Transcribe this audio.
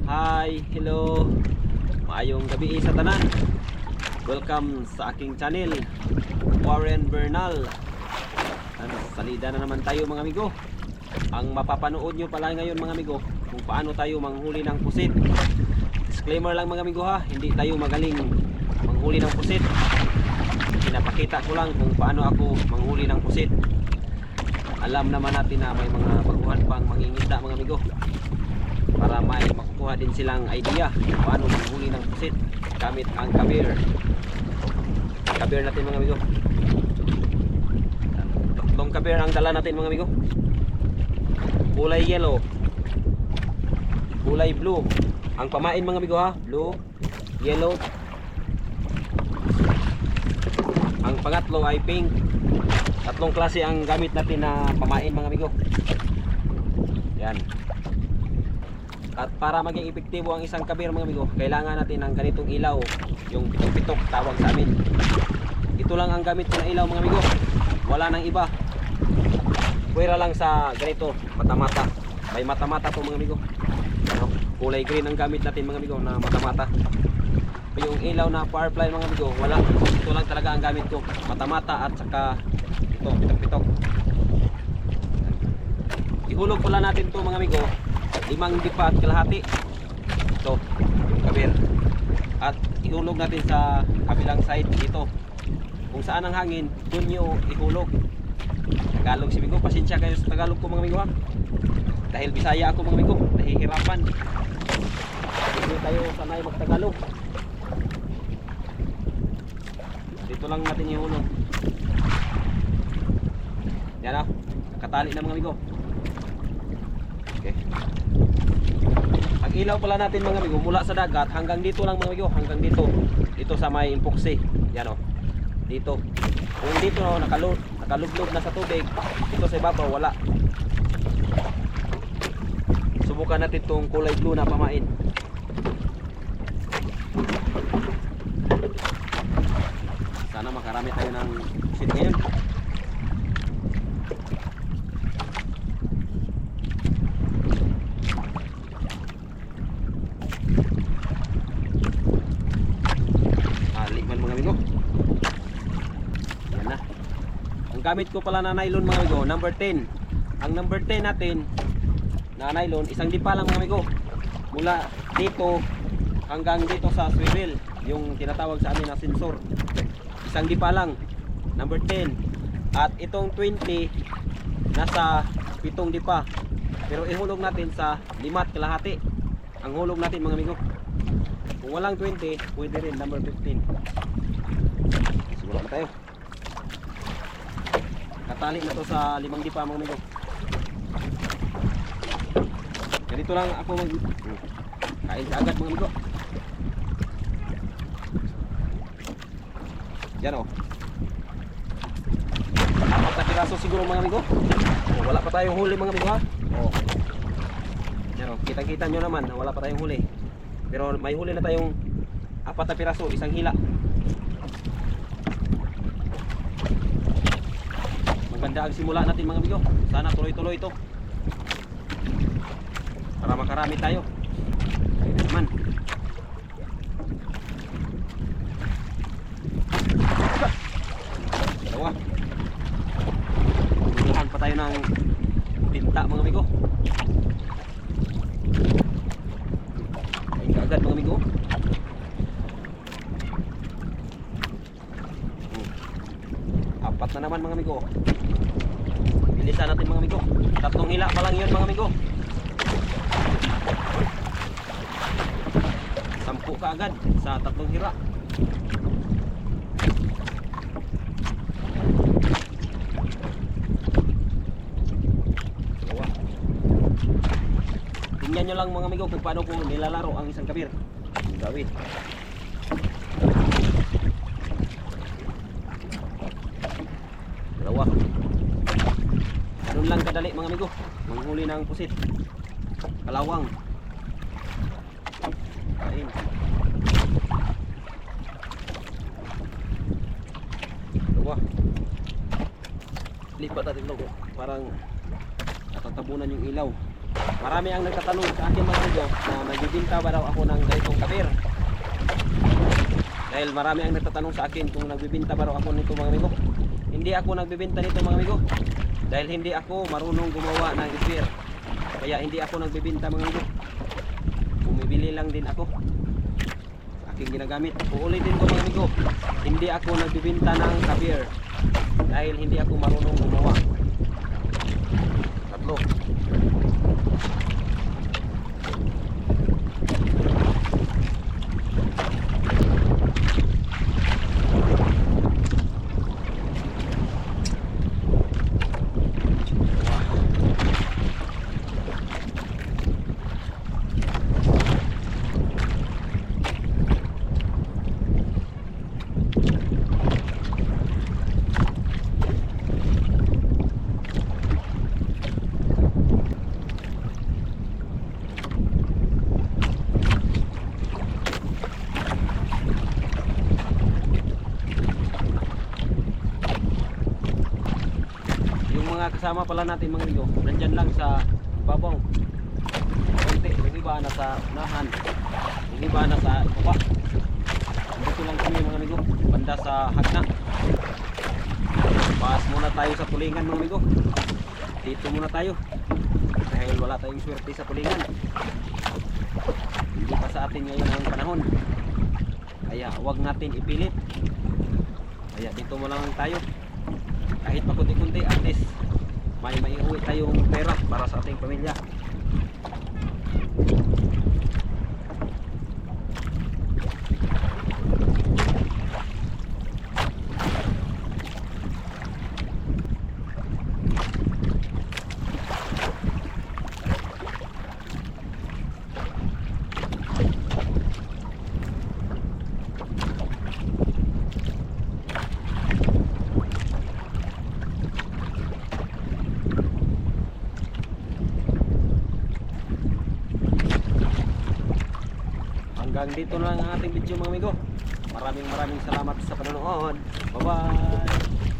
Hi, hello. Maayong gabi sa tanan. Welcome sa aking channel, Warren Bernal. Salida na naman tayo mga amigo. Ang mapapanood nyo pala ngayon mga amigo, kung paano tayo manghuli ng pusit. Disclaimer lang mga amigo ha, hindi tayo magaling manghuli ng pusit. Pinapakita ko lang kung paano ako manghuli ng pusit. Alam naman natin na may mga baguhan pang mangingisda mga amigo, para may makukuha din silang idea kung paano manghuli ng pusit gamit ang kabir. Kabir natin mga amigo. Tatlong kabir ang dala natin mga amigo. Kulay yellow, kulay blue. Ang pamain mga amigo ha, blue, yellow. Ang pangatlo ay pink. Tatlong klase ang gamit natin na pamain mga amigo. Yan. At para maging epektibo ang isang kabir mga amigo, kailangan natin ng ganitong ilaw, yung pitok-pitok tawag sa amin. Ito lang ang gamit ko na ilaw mga amigo, wala nang iba. Pwera lang sa ganito, mata-mata. May mata-mata po mga amigo. Ano? Kulay green ang gamit natin mga amigo na mata-mata. Yung ilaw na firefly mga amigo, wala. Ito lang talaga ang gamit ko, mata-mata at saka ito, pitok-pitok. Ihulog pala natin to mga amigo, 5 dipa at kalahati. Ito, yung kabir. At ihulog natin sa kabilang side dito. Kung saan ang hangin, doon nyo ihulog. Tagalog si Migo, pasensya kayo sa Tagalog ko mga amigo ha. Dahil Bisaya ako mga amigo, nahihirapan. Hindi tayo sanay mag-Tagalog. Dito lang natin ihulog. Yan ah, nakatali na mga amigo. Okay. Ang ilaw pala natin mga amigo, mula sa dagat hanggang dito lang mga amigo, hanggang dito. Dito sa may impoksi. Yan o. Dito. Kung dito no, nakalublog na sa tubig, dito sa ibabaw wala. Subukan natin itong kulay blue na pamain. Sana makarami tayo ng pusit ngayon. Maliman mga amigo. Yan na. Ang gamit ko pala na nylon mga amigo, number 10. Ang number 10 natin na nylon, isang dipa lang mga amigo. Mula dito hanggang dito sa swivel, yung tinatawag sa amin na sensor. Isang dipa lang, number 10. At itong 20 nasa 7 dipa. Pero ihulog natin sa 5 at kalahati. Ang hulog natin mga amigo. Kung walang 20, pwede rin number 15. Simulan tayo. Katali na to sa 5 dipa mga amigo. Ganito lang ako kain sa agad mga amigo. Yan o. 4 na piraso siguro mga amigo. Wala pa tayong huli mga amigo ha. Yan o. Kita-kita nyo naman na wala pa tayong huli. Pero may huli na tayong 4 na piraso, isang hila. Maganda ang simula natin mga amigo. Sana tuloy-tuloy ito para makarami tayo. Ayun naman. Dalawa. Ulihan pa tayo ng tinta mga amigo. Ayun agad mga amigo. Apat na naman mga amigo. Bilisan natin mga amigo. 3 hila pa lang yun mga amigo. 10 ka agad sa 3 hila. Tingnan nyo lang mga amigo kung paano ko nilalaro ang isang kabir. Gawin. Dalawa. Ganun lang kadali mga amigo manghuli ng pusit. Kalawang. Kain. Dalawa. Lipat natin logo. Parang natatabunan yung ilaw. Marami ang nagtatanong sa akin mga amigo na nagbibinta ba daw ako ng ganitong kapir. Dahil marami ang nagtatanong sa akin kung nagbibinta ba daw ako nito mga amigo. Hindi ako nagbibinta nito mga amigo. Dahil hindi ako marunong gumawa ng kapir. Kaya hindi ako nagbibinta mga amigo. Bumibili lang din ako sa aking ginagamit. Uulitin ko mga amigo, hindi ako nagbibinta ng kapir. Dahil hindi ako marunong gumawa. Tatlo. Kasama pala natin mga amigo, nandyan lang sa babaw. Konti, yung iba nasa unahan, yung iba nasa baba. Dito lang kami mga amigo, banda sa hagna. Paas muna tayo sa tulingan mga amigo. Dito muna tayo dahil wala tayong swerte sa tulingan. Hindi pa sa atin ngayon ang panahon, kaya huwag natin ipilit. Kaya dito mo lang tayo, kahit pakunti-kunti, at least may maiuwi tayong pera para sa ating pamilya. Hanggang dito na lang ang ating video mga amigo. Maraming salamat sa panonood. Bye bye.